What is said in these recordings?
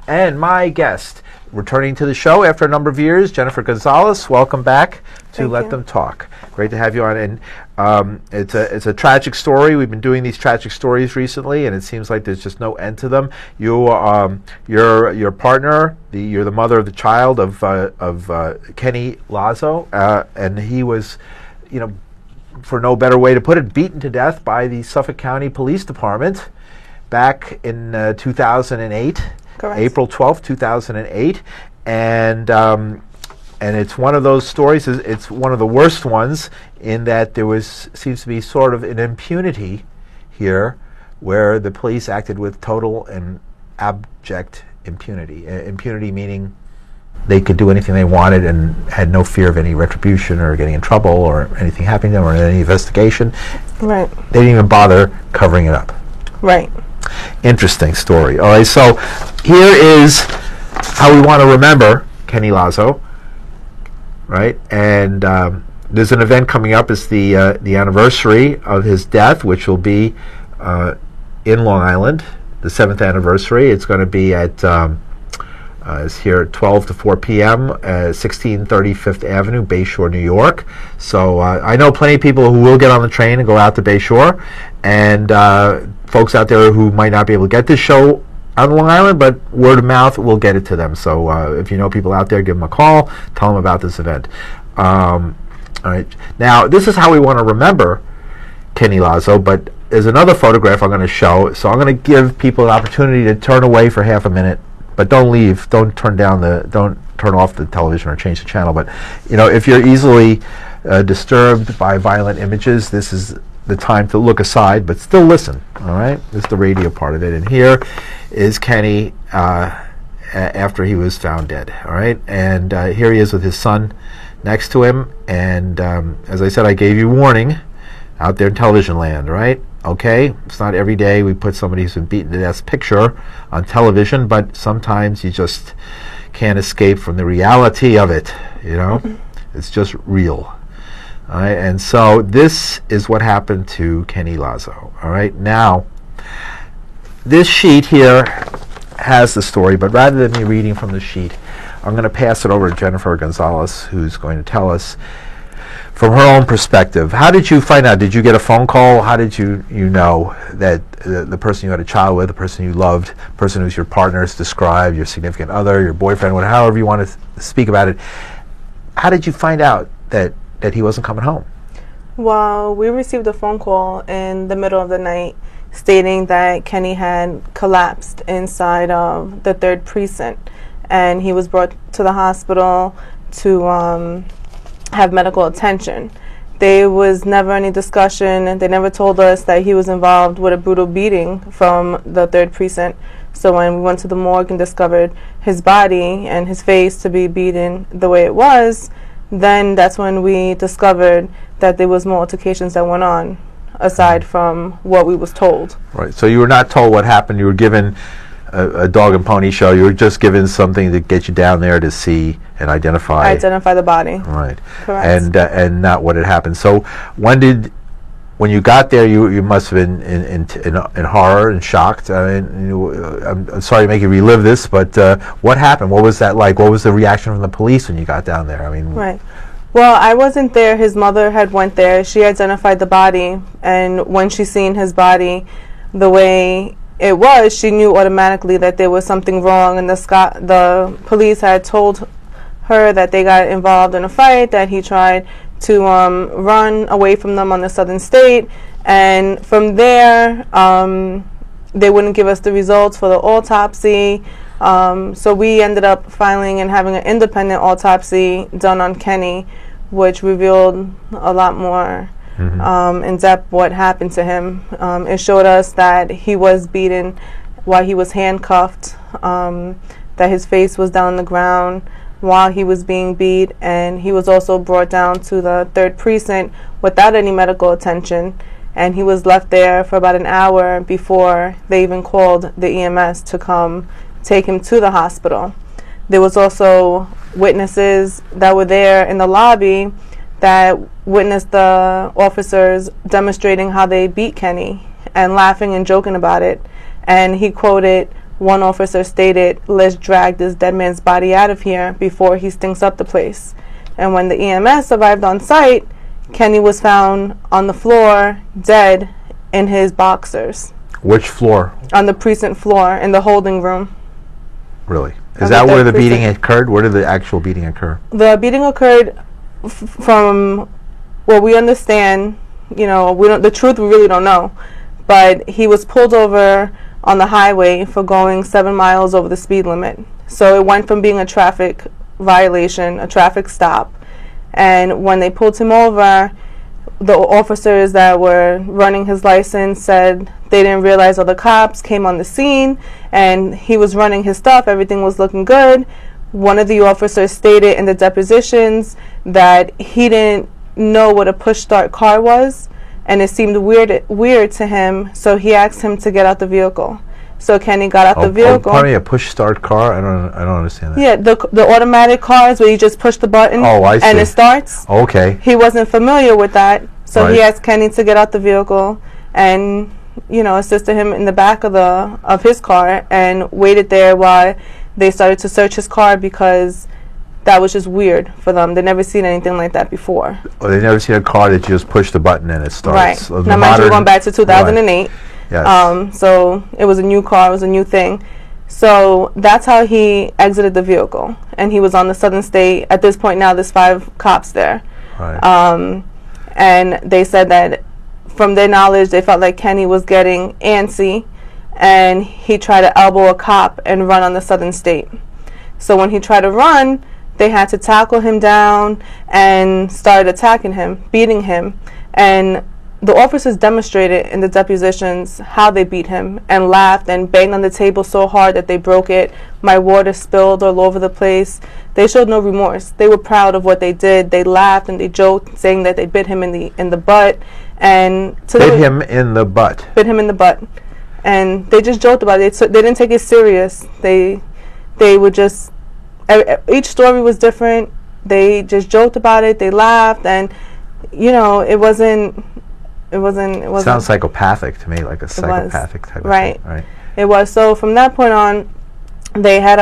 And my guest, returning to the show after a number of years, Jennifer Gonzalez. Welcome back to Let Them Talk. Great to have you on. And it's a tragic story. We've been doing these tragic stories recently, and it seems like there's just no end to them. Your partner, you're the mother of the child of Kenny Lazo, and he was, for no better way to put it, beaten to death by the Suffolk County Police Department back in 2008. Correct. April 12th, 2008, and it's one of those stories. It's one of the worst ones in that there seems to be sort of an impunity here, where the police acted with total and abject impunity. Impunity meaning they could do anything they wanted and had no fear of any retribution or getting in trouble or anything happening to them or any investigation. Right. They didn't even bother covering it up. Right. Interesting story. All right, so here is how we want to remember Kenny Lazo, right? And there's an event coming up. It's the anniversary of his death, which will be in Long Island, the 7th anniversary. It's going to be at it's here at 12 to 4 p.m. 1630 Fifth Avenue, Bayshore, New York. So I know plenty of people who will get on the train and go out to Bayshore, and folks out there who might not be able to get this show on Long Island, but word of mouth will get it to them. So if you know people out there, give them a call, tell them about this event. All right. Now, this is how we want to remember Kenny Lazo, but there's another photograph I'm going to show, so I'm going to give people an opportunity to turn away for half a minute. But don't leave. Don't turn off the television or change the channel. But if you're easily disturbed by violent images, this is the time to look aside, but still listen. All right, this is the radio part of it. And here is Kenny after he was found dead. All right, and here he is with his son next to him. And as I said, I gave you warning out there in television land. Right. Okay, it's not every day we put somebody who's been beaten to death's picture on television, but sometimes you just can't escape from the reality of it, It's just real. All right, and so this is what happened to Kenny Lazo. All right, now, this sheet here has the story, but rather than me reading from the sheet, I'm going to pass it over to Jennifer Gonzalez, who's going to tell us from her own perspective. How did you find out? Did you get a phone call? How did you know that the person you had a child with, the person you loved, the person who's your partner is described, your significant other, your boyfriend, however you want to speak about it, how did you find out that he wasn't coming home? Well, we received a phone call in the middle of the night stating that Kenny had collapsed inside of the 3rd precinct, and he was brought to the hospital to have medical attention. There was never any discussion, and they never told us that he was involved with a brutal beating from the 3rd precinct. So when we went to the morgue and discovered his body and his face to be beaten the way it was, then that's when we discovered that there was more altercations that went on aside from what we was told. Right. So you were not told what happened. You were given a dog and pony show. You were just given something to get you down there to see and identify the body. Right. Correct. And not what had happened. So when you got there, you must have been in horror and shocked. I'm sorry to make you relive this, but what happened? What was that like? What was the reaction from the police when you got down there? Right. Well, I wasn't there. His mother had went there. She identified the body, and when she seen his body the way it was, she knew automatically that there was something wrong, and the police had told her that they got involved in a fight, that he tried to run away from them on the southern state, and from there they wouldn't give us the results for the autopsy, so we ended up filing and having an independent autopsy done on Kenny, which revealed a lot more in depth what happened to him. It showed us that he was beaten while he was handcuffed, that his face was down on the ground while he was being beat, and he was also brought down to the 3rd precinct without any medical attention, and he was left there for about an hour before they even called the EMS to come take him to the hospital. There was also witnesses that were there in the lobby that witnessed the officers demonstrating how they beat Kenny and laughing and joking about it. And he quoted one officer stated, "Let's drag this dead man's body out of here before he stinks up the place." And when the EMS arrived on site, Kenny was found on the floor, dead, in his boxers. Which floor? On the precinct floor, in the holding room. Really? Is On that the where third the beating precinct. occurred? Where did the actual beating occur? The beating occurred from what we understand. You know, we don't. The truth, we really don't know. But he was pulled over on the highway for going 7 miles over the speed limit. So it went from being a traffic violation, a traffic stop, and when they pulled him over, the officers that were running his license said they didn't realize all the cops came on the scene, and he was running his stuff. Everything was looking good. One of the officers stated in the depositions that he didn't know what a push-start car was, and it seemed weird to him, so he asked him to get out the vehicle. So Kenny got out the vehicle. Pardon me, a push-start car? I don't understand that. Yeah, the automatic cars where you just push the button I and see. it starts. Okay. He wasn't familiar with that, so he Right. asked Kenny to get out the vehicle and, you know, assisted him in the back of his car and waited there while they started to search his car, because that was just weird for them. They'd never seen anything like that before. Well, they've never seen a car that you just push the button and it starts. Right. So the Now, mind you, modern- going back to 2008. Right. Yes. So it was a new car, it was a new thing. So that's how he exited the vehicle. And he was on the Southern State. At this point now, there's 5 cops there. Right. And they said that from their knowledge, they felt like Kenny was getting antsy, and he tried to elbow a cop and run on the Southern State. So when he tried to run, they had to tackle him down and started attacking him, beating him. And the officers demonstrated in the depositions how they beat him and laughed and banged on the table so hard that they broke it. My water spilled all over the place. They showed no remorse. They were proud of what they did. They laughed and they joked, saying that they bit him in the butt. And so Bit him in the butt. Bit him in the butt. And they just joked about it. They didn't take it serious. They would just, each story was different. They just joked about it. They laughed, and you know, it wasn't. Sounds psychopathic to me, like a psychopathic type of right. thing. Right. It was. So from that point on, they had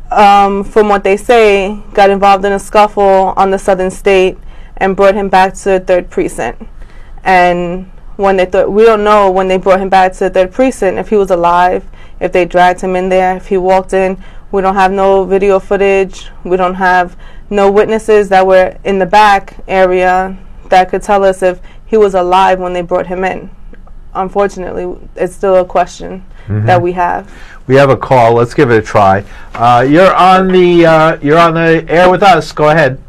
from what they say, got involved in a scuffle on the Southern State and brought him back to the 3rd precinct. And when they we don't know when they brought him back to the 3rd precinct if he was alive, if they dragged him in there, if he walked in. We don't have no video footage. We don't have no witnesses that were in the back area that could tell us if he was alive when they brought him in. Unfortunately, it's still a question that we have. We have a call. Let's give it a try. You're on the air with us. Go ahead.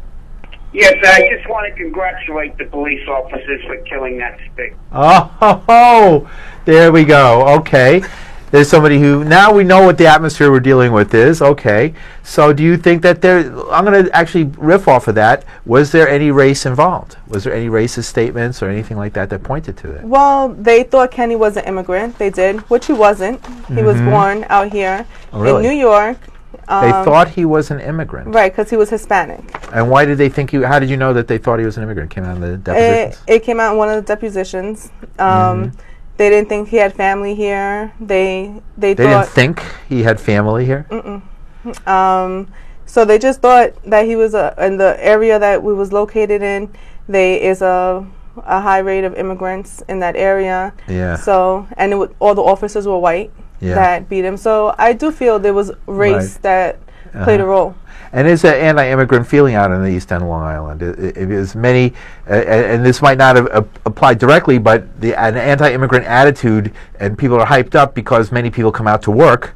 Yes, I just want to congratulate the police officers for killing that stick. Oh, there we go. Okay. There's somebody who, now we know what the atmosphere we're dealing with is. Okay. So do you think that I'm going to actually riff off of that. Was there any race involved? Was there any racist statements or anything like that that pointed to that? Well, they thought Kenny was an immigrant. They did, which he wasn't. He was born out here in New York. They thought he was an immigrant. Right, because he was Hispanic. And why did they think how did you know that they thought he was an immigrant? It came out in the depositions? It came out in one of the depositions. They didn't think he had family here. They didn't think he had family here? So they just thought that he was in the area that we was located in. There is a high rate of immigrants in that area. Yeah. So, and all the officers were white that beat him. So I do feel there was race that played a role. And there's an anti-immigrant feeling out in the East End of Long Island. It is many, and this might not have applied directly, but an anti-immigrant attitude, and people are hyped up because many people come out to work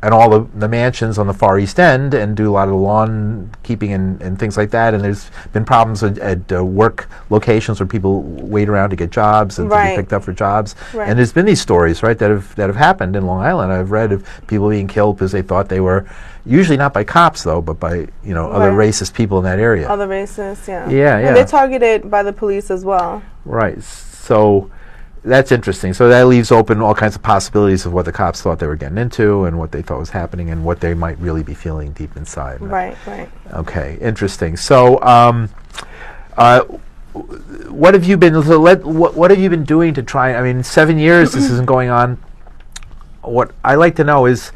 and all the mansions on the Far East End and do a lot of lawn keeping and things like that. And there's been problems at work locations where people wait around to get jobs and to be picked up for jobs. Right. And there's been these stories, right, that have happened in Long Island. I've read of people being killed because they thought they were, usually not by cops though, but by other racist people in that area. Other racists, yeah. Yeah, yeah. And they're targeted by the police as well. Right. So that's interesting. So that leaves open all kinds of possibilities of what the cops thought they were getting into and what they thought was happening and what they might really be feeling deep inside. Right, right. Okay, interesting. So what have you been doing to try, 7 years this isn't going on. what I like to know is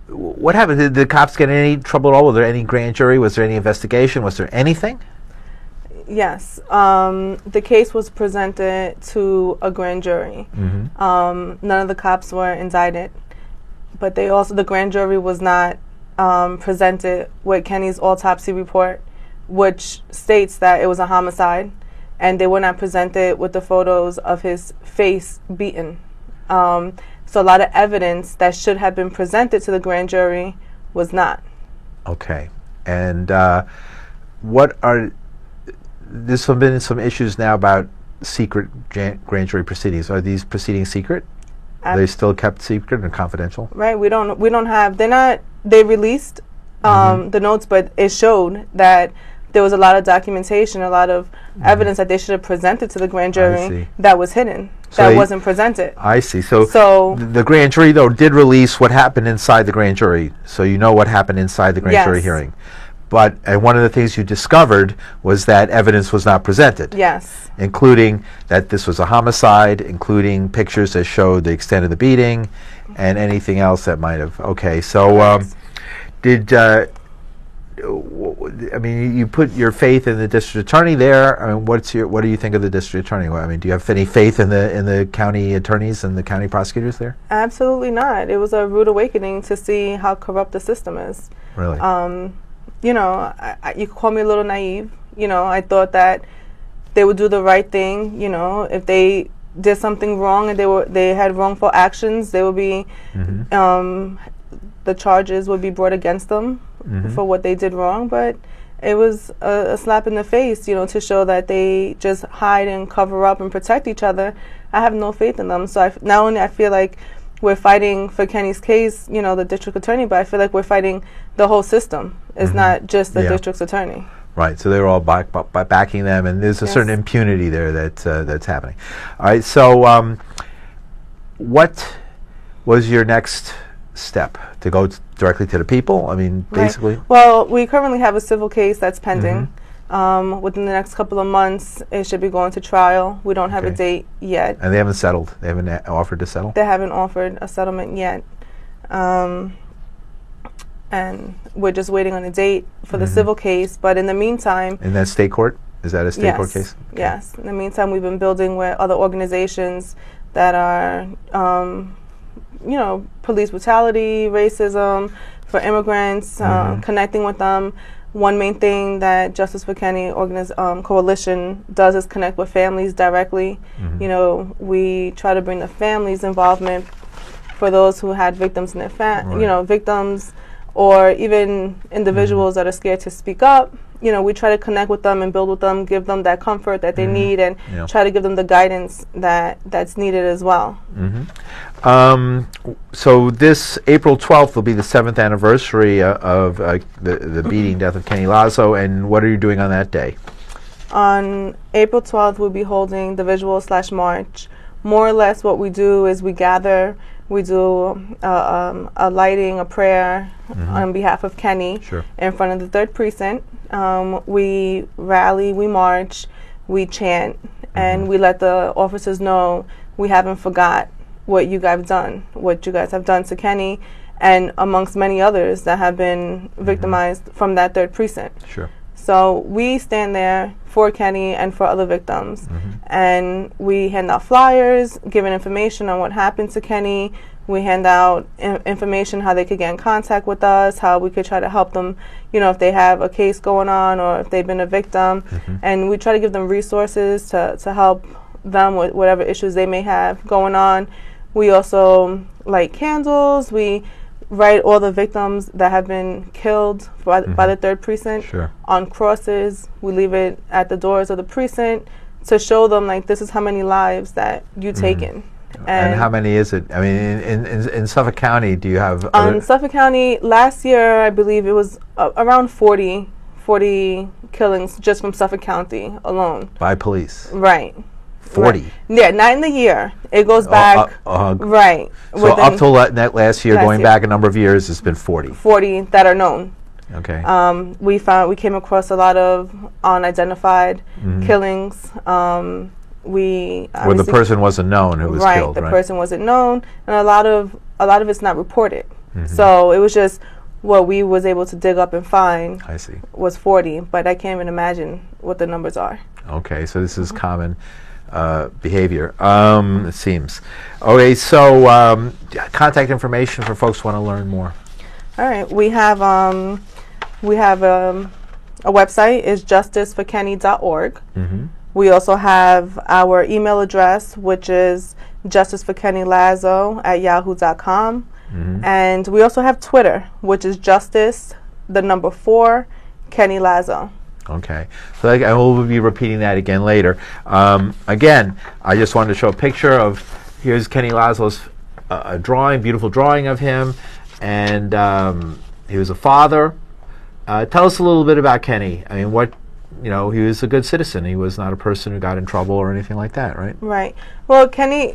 what happened. Did the cops get in any trouble at all? Was there any grand jury? Was there any investigation? Was there anything? Yes. The case was presented to a grand jury. None of the cops were indicted, but the grand jury was not presented with Kenny's autopsy report, which states that it was a homicide, and they were not presented with the photos of his face beaten. So a lot of evidence that should have been presented to the grand jury was not. Okay. And there's been some issues now about secret grand jury proceedings. Are these proceedings secret? Are they still kept secret and confidential? Right. We don't have. They released the notes, but it showed that there was a lot of documentation, a lot of evidence that they should have presented to the grand jury that was hidden, that wasn't presented. I see. So the grand jury, though, did release what happened inside the grand jury. So you know what happened inside the grand jury hearing. But one of the things you discovered was that evidence was not presented. Yes. Including that this was a homicide, including pictures that showed the extent of the beating, and anything else that might have. Okay, so you put your faith in the district attorney there. I mean, what do you think of the district attorney? I mean, do you have any faith in the county attorneys and the county prosecutors there? Absolutely not. It was a rude awakening to see how corrupt the system is. Really? You know, you could call me a little naive. You know, I thought that they would do the right thing. You know, if they did something wrong and they had wrongful actions, they would be the charges would be brought against them for what they did wrong. But it was a slap in the face, you know, to show that they just hide and cover up and protect each other. I have no faith in them. So not only I feel like we're fighting for Kenny's case, you know, the district attorney, but I feel like we're fighting the whole system. It's not just the district's attorney. Right. So they were all backing them, and there's a certain impunity there that's happening. All right. So, what was your next step? To go directly to the people? I mean, basically. Right. Well, we currently have a civil case that's pending. Within the next couple of months, it should be going to trial. We don't have a date yet. And they haven't settled? They haven't offered to settle? They haven't offered a settlement yet. And we're just waiting on a date for the civil case. But in the meantime... In that state court? Is that a state court case? Okay. Yes. In the meantime, we've been building with other organizations that are, you know, police brutality, racism, for immigrants, connecting with them. One main thing that Justice for Kenny Coalition does is connect with families directly. You know, we try to bring the families' involvement for those who had victims in their you know, victims or even individuals that are scared to speak up. You know, we try to connect with them and build with them, give them that comfort that they need, and try to give them the guidance that's needed as well. So this April 12th will be the 7th anniversary of the beating death of Kenny Lazo, and what are you doing on that day? On April 12th, we'll be holding the visual/march. More or less what we do is we gather, we do a lighting, a prayer on behalf of Kenny in front of the 3rd Precinct. We rally, we march, we chant, and we let the officers know we haven't forgot what you guys have done to Kenny, and amongst many others that have been victimized from that 3rd Precinct. So we stand there for Kenny and for other victims, and we hand out flyers, giving information on what happened to Kenny. We hand out information how they could get in contact with us, how we could try to help them, you know, if they have a case going on or if they've been a victim. And we try to give them resources to help them with whatever issues they may have going on. We also light candles. We write all the victims that have been killed by the 3rd Precinct on crosses. We leave it at the doors of the precinct to show them, like, this is how many lives that you've taken. And how many is it? I mean, in Suffolk County, do you have... In Suffolk County, last year, I believe it was around 40 killings just from Suffolk County alone. By police? Right. 40? Right. Yeah, not in the year. It goes back... right. So up till that last year, going back a number of years, it's been 40? 40 that are known. Okay. We came across a lot of unidentified killings. we Where the obviously- person wasn't known who was right, killed, the right? person wasn't known, and a lot of it's not reported. So it was just what we was able to dig up and find I see. was 40, but I can't even imagine what the numbers are. Okay, so this is common behavior, it seems. Okay, so contact information for folks who want to learn more. All right, we have a website is justiceforkenny.org. We also have our email address, which is justiceforkennylazo@yahoo.com. And we also have Twitter, which is justice4 Kenny Lazo. Okay, so I will be repeating that again later. Again, I just wanted to show a picture of, here's Kenny Lazo's a drawing, beautiful drawing of him, and he was a father. Tell us a little bit about Kenny. I mean, he was a good citizen. He was not a person who got in trouble or anything like that, right? Right. Well, Kenny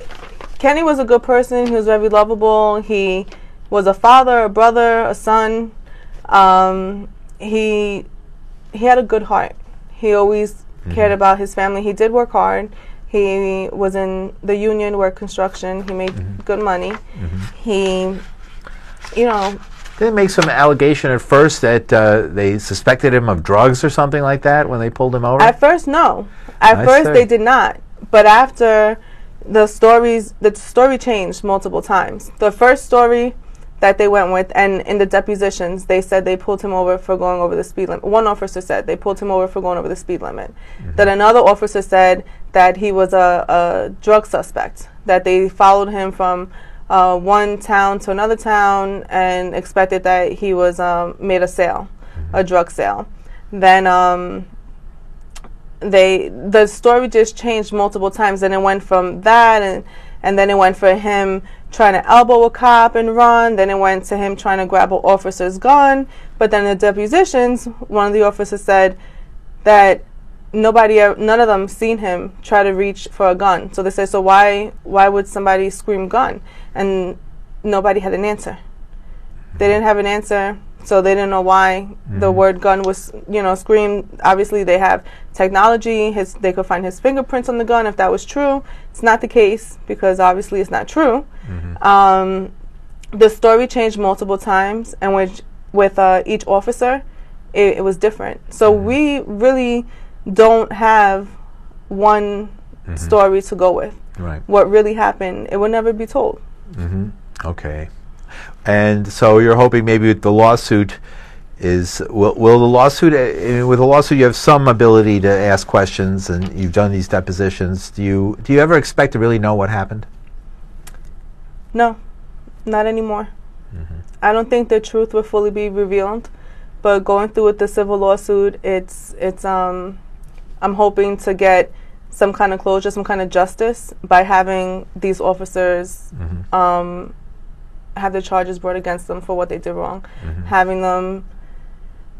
was a good person. He was very lovable. He was a father, a brother, a son. He had a good heart. He always cared about his family. He did work hard. He was in the union, worked construction. He made good money. He, Did they make some allegation at first that they suspected him of drugs or something like that when they pulled him over? At first, no. At first, they did not. But after the story changed multiple times. The first story that they went with, and in the depositions, they said they pulled him over for going over the speed limit. One officer said they pulled him over for going over the speed limit. Then another officer said that he was a drug suspect, that they followed him from one town to another town and expected that he was made a sale, a drug sale. Then the story just changed multiple times, and it went from that, and then it went for him trying to elbow a cop and run. Then it went to him trying to grab an officer's gun. But then in the depositions, one of the officers said that none of them seen him try to reach for a gun. So they said, so why would somebody scream gun? And nobody had an answer. They didn't have an answer, so they didn't know why the word gun was, screamed. Obviously, they have technology. They could find his fingerprints on the gun if that was true. It's not the case because obviously it's not true. The story changed multiple times, and with each officer, it was different. So we really don't have one story to go with. Right. What really happened, it will never be told. Okay. And so you're hoping maybe with the lawsuit will the lawsuit, with the lawsuit you have some ability to ask questions and you've done these depositions. Do you ever expect to really know what happened? No, not anymore. I don't think the truth will fully be revealed, but going through with the civil lawsuit, it's I'm hoping to get some kind of closure, some kind of justice by having these officers have the charges brought against them for what they did wrong, having them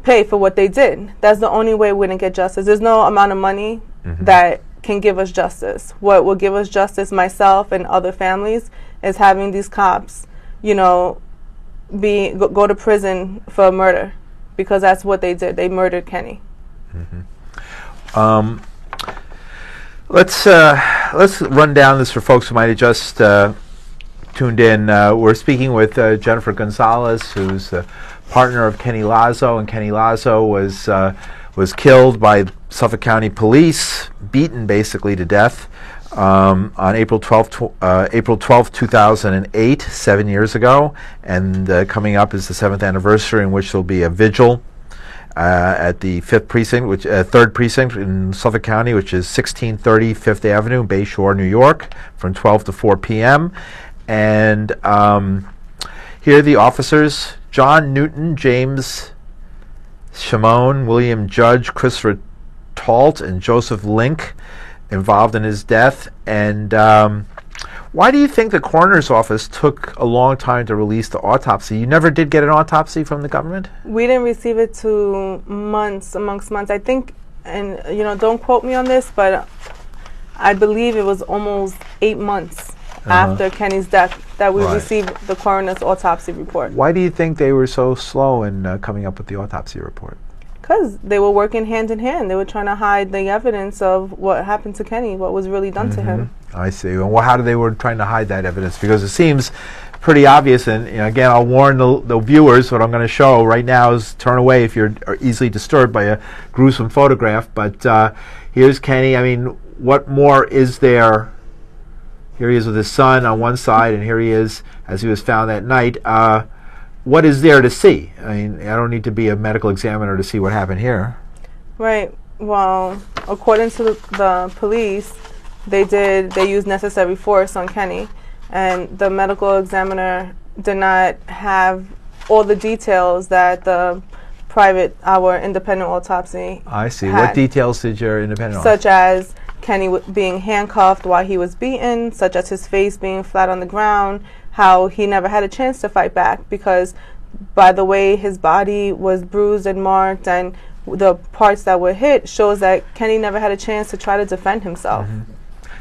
pay for what they did. That's the only way we're going to get justice. There's no amount of money that can give us justice. What will give us justice, myself and other families, is having these cops, go to prison for murder, because that's what they did. They murdered Kenny. Let's run down this for folks who might have just tuned in. We're speaking with Jennifer Gonzalez, who's the partner of Kenny Lazo, and Kenny Lazo was killed by Suffolk County Police, beaten basically to death on April 12, 2008, 7 years ago, and coming up is the 7th anniversary in which there'll be a vigil at the 3rd precinct in Suffolk County, which is 1630 5th Avenue, Bay Shore, New York, from 12 to 4 p.m. And here are the officers: John Newton, James Shimon, William Judge, Christopher Talt, and Joseph Link involved in his death. And why do you think the coroner's office took a long time to release the autopsy? You never did get an autopsy from the government? We didn't receive it till amongst months. I think, and don't quote me on this, but I believe it was almost 8 months after Kenny's death that we received the coroner's autopsy report. Why do you think they were so slow in coming up with the autopsy report? Because they were working hand in hand. They were trying to hide the evidence of what happened to Kenny, what was really done to him. I see. And how do they were trying to hide that evidence? Because it seems pretty obvious. And again, I'll warn the viewers. What I'm going to show right now is turn away if you're easily disturbed by a gruesome photograph. But here's Kenny. I mean, what more is there? Here he is with his son on one side, and here he is as he was found that night. What is there to see? I mean, I don't need to be a medical examiner to see what happened here. Right. Well, according to the police, they used necessary force on Kenny, and the medical examiner did not have all the details that our independent autopsy I see. had. What details did your independent Such as Kenny being handcuffed while he was beaten, such as his face being flat on the ground, how he never had a chance to fight back because by the way his body was bruised and marked and the parts that were hit shows that Kenny never had a chance to try to defend himself.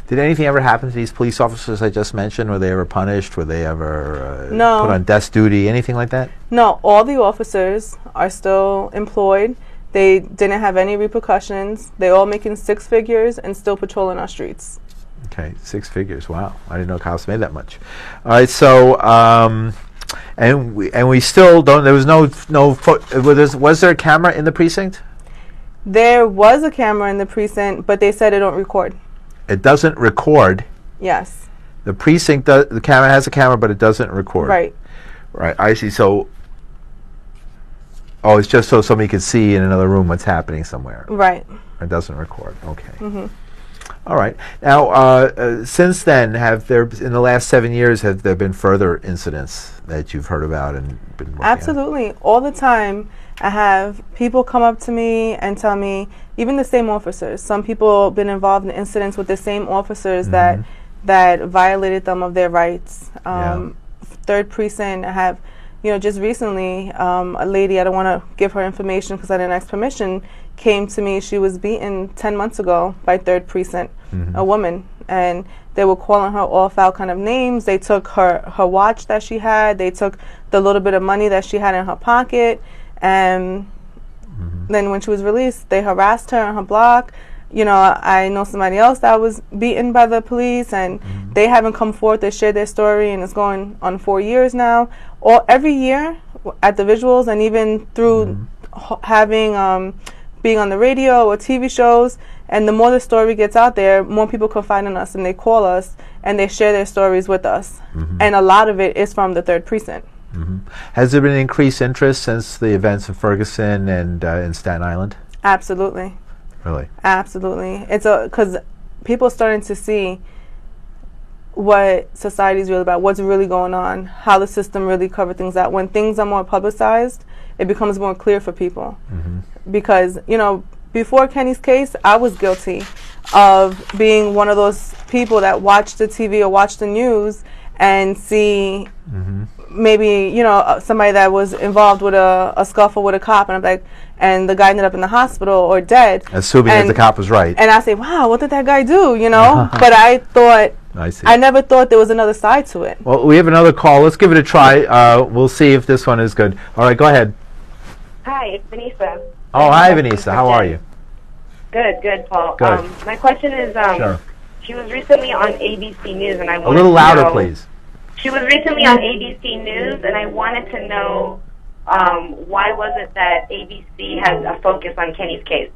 Did anything ever happen to these police officers I just mentioned? Were they ever punished? Were they ever No. put on desk duty? Anything like that? No, all the officers are still employed. They didn't have any repercussions. They all making six figures and still patrolling our streets. Okay, six figures. Wow, I didn't know cops made that much. All right, so and we still don't. There was was there a camera in the precinct? There was a camera in the precinct, but they said it don't record. It doesn't record. Yes. The precinct the camera has a camera, but it doesn't record. Right. Right. I see. So, it's just so somebody could see in another room what's happening somewhere. Right. It doesn't record. Okay. All right. Now, since then, in the last 7 years, have there been further incidents that you've heard about and been working on? Absolutely. All the time, I have people come up to me and tell me, even the same officers, some people have been involved in incidents with the same officers that violated them of their rights. Third precinct, I have, just recently, a lady, I don't want to give her information because I didn't ask permission, came to me. She was beaten 10 months ago by third precinct, a woman, and they were calling her all foul kind of names. They took her watch that she had. They took the little bit of money that she had in her pocket, and then when she was released, they harassed her on her block. I know somebody else that was beaten by the police, and they haven't come forth to share their story, and it's going on 4 years now. Every year at the visuals, and even through having being on the radio or TV shows, and the more the story gets out there, more people confide in us, and they call us, and they share their stories with us. And a lot of it is from the third precinct. Has there been increased interest since the events in Ferguson and in Staten Island? Absolutely. Really? Absolutely. It's because people are starting to see what society is really about, what's really going on, how the system really covers things out. When things are more publicized, it becomes more clear for people. Because, before Kenny's case, I was guilty of being one of those people that watch the TV or watch the news and see maybe, somebody that was involved with a scuffle with a cop, and I'm like, and the guy ended up in the hospital or dead. Assuming that the cop was right. And I say, wow, what did that guy do, But I never thought there was another side to it. Well, we have another call. Let's give it a try. We'll see if this one is good. All right, go ahead. Hi, it's Vanessa. Oh, hi, Vanessa. How are you? Good, Paul. Good. My question is, Sure. she was recently on ABC News, and I wanted A little louder, to know, please. She was recently on ABC News, and I wanted to know why was it that ABC has a focus on Kenny's case?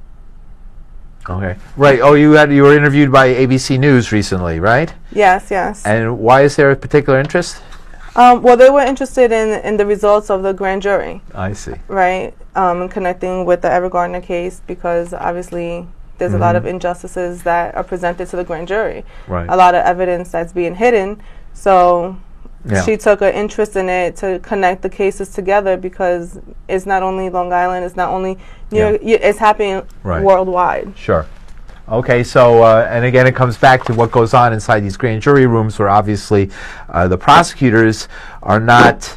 Okay. Right. Oh, you were interviewed by ABC News recently, right? Yes. And why is there a particular interest? Well, they were interested in the results of the grand jury. I see. Right. And connecting with the Everett Gardner case, because obviously there's a lot of injustices that are presented to the grand jury. Right. A lot of evidence that's being hidden. So she took an interest in it to connect the cases together, because it's not only Long Island, it's not only New York, it's happening worldwide. Sure. Okay, so, and again, it comes back to what goes on inside these grand jury rooms, where obviously the prosecutors are not,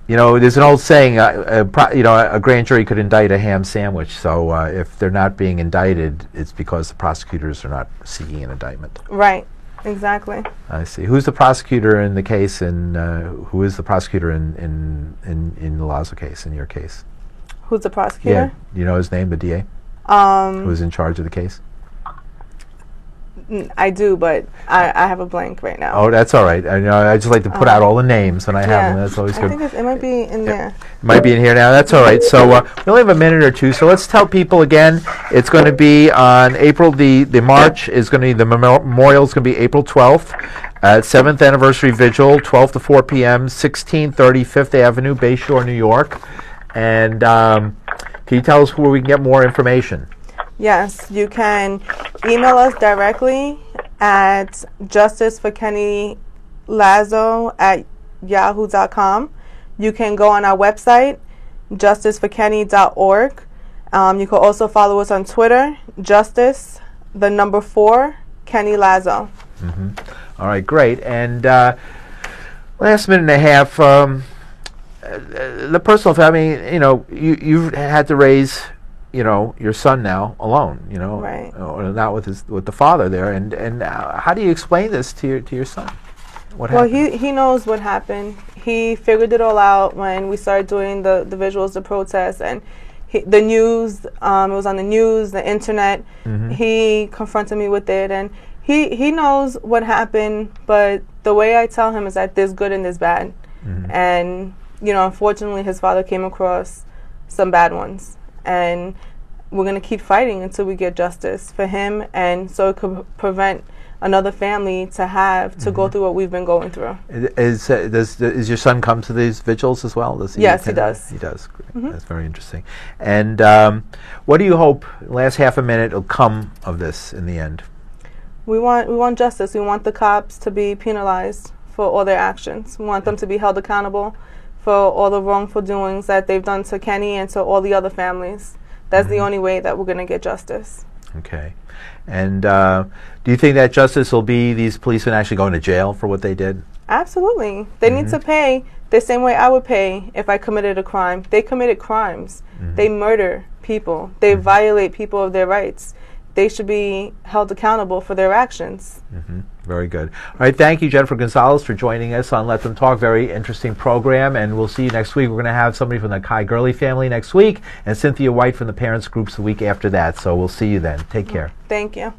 there's an old saying, a grand jury could indict a ham sandwich. So if they're not being indicted, it's because the prosecutors are not seeking an indictment. Right, exactly. I see. Who's the prosecutor in the case, and who is the prosecutor in the Lazo case, in your case? Who's the prosecutor? Do you know his name, the DA? Um, Who's in charge of the case? I do, but I have a blank right now. Oh, that's all right. I just like to put out all the names when I have them. That's always I good. think it might be in there. It might be in here now. That's all right. So we only have a minute or two. So let's tell people again. It's going to be on April. The march is going to be, the memorial is going to be April 12th at 7th Anniversary Vigil, 12 to 4 p.m., 1630 5th Avenue, Bayshore, New York. And can you tell us where we can get more information? Yes, you can email us directly at justiceforkennylazo@yahoo.com. You can go on our website, justiceforkenny.org. You can also follow us on Twitter, Justice4 Kenny Lazo. All right, great. And last minute and a half, the personal family, you've had to raise, your son now alone, Right. or not with the father there. And how do you explain this to your son? What Well, happened? he knows what happened. He figured it all out when we started doing the visuals, the protests, and the news. It was on the news, the internet. He confronted me with it, and he knows what happened. But the way I tell him is that there's good and there's bad, and unfortunately, his father came across some bad ones, and we're going to keep fighting until we get justice for him, and so it could prevent another family to go through what we've been going through. Does your son come to these vigils as well? Does he Yes, he attend? does. He does. Great. That's very interesting. And what do you hope, last half a minute, will come of this in the end? We want justice. We want the cops to be penalized for all their actions. We want them to be held accountable for all the wrongful doings that they've done to Kenny and to all the other families. That's the only way that we're going to get justice. Okay. And do you think that justice will be these policemen actually going to jail for what they did? Absolutely. They need to pay the same way I would pay if I committed a crime. They committed crimes. They murder people. They violate people of their rights. They should be held accountable for their actions. Very good. All right, thank you, Jennifer Gonzalez, for joining us on Let Them Talk. Very interesting program, and we'll see you next week. We're going to have somebody from the Kai Gurley family next week, and Cynthia White from the parents groups the week after that. So we'll see you then. Take care. Thank you.